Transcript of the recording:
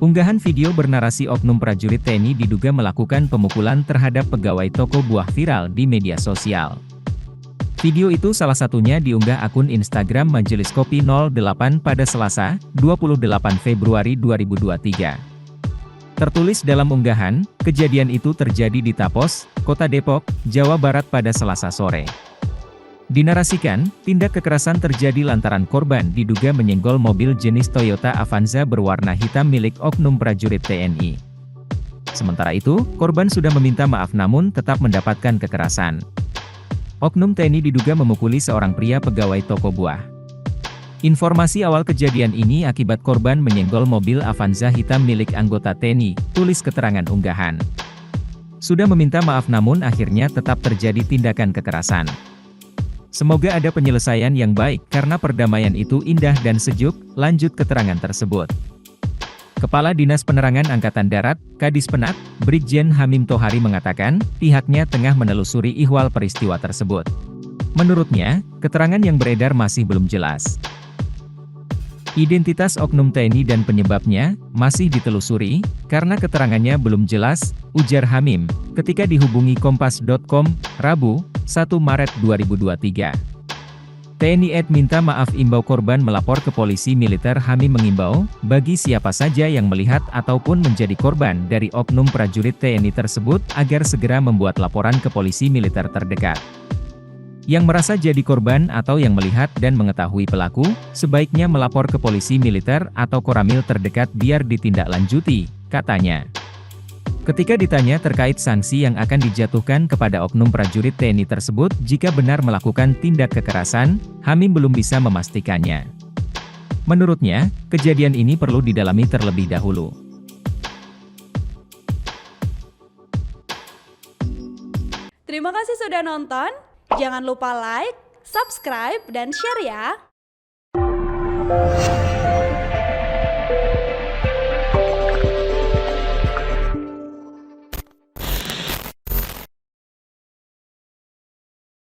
Unggahan video bernarasi oknum prajurit TNI diduga melakukan pemukulan terhadap pegawai toko buah viral di media sosial. Video itu salah satunya diunggah akun Instagram Majelis Kopi 08 pada Selasa, 28 Februari 2023. Tertulis dalam unggahan, kejadian itu terjadi di Tapos, Kota Depok, Jawa Barat pada Selasa sore. Dinarasikan, tindak kekerasan terjadi lantaran korban diduga menyenggol mobil jenis Toyota Avanza berwarna hitam milik oknum prajurit TNI. Sementara itu, korban sudah meminta maaf namun tetap mendapatkan kekerasan. Oknum TNI diduga memukuli seorang pria pegawai toko buah. Informasi awal kejadian ini akibat korban menyenggol mobil Avanza hitam milik anggota TNI, tulis keterangan unggahan. Sudah meminta maaf namun akhirnya tetap terjadi tindakan kekerasan. Semoga ada penyelesaian yang baik karena perdamaian itu indah dan sejuk, lanjut keterangan tersebut. Kepala Dinas Penerangan Angkatan Darat, Kadis Penak, Brigjen Hamim Tohari mengatakan, pihaknya tengah menelusuri ihwal peristiwa tersebut. Menurutnya, keterangan yang beredar masih belum jelas. Identitas oknum TNI dan penyebabnya masih ditelusuri, karena keterangannya belum jelas, ujar Hamim, ketika dihubungi Kompas.com, Rabu, 1 Maret 2023. TNI minta maaf imbau korban melapor ke polisi militer. Hamim mengimbau, bagi siapa saja yang melihat ataupun menjadi korban dari oknum prajurit TNI tersebut, agar segera membuat laporan ke polisi militer terdekat. Yang merasa jadi korban atau yang melihat dan mengetahui pelaku, sebaiknya melapor ke polisi militer atau koramil terdekat biar ditindaklanjuti, katanya. Ketika ditanya terkait sanksi yang akan dijatuhkan kepada oknum prajurit TNI tersebut jika benar melakukan tindak kekerasan, Hamim belum bisa memastikannya. Menurutnya, kejadian ini perlu didalami terlebih dahulu. Terima kasih sudah nonton. Jangan lupa like, subscribe, dan share ya!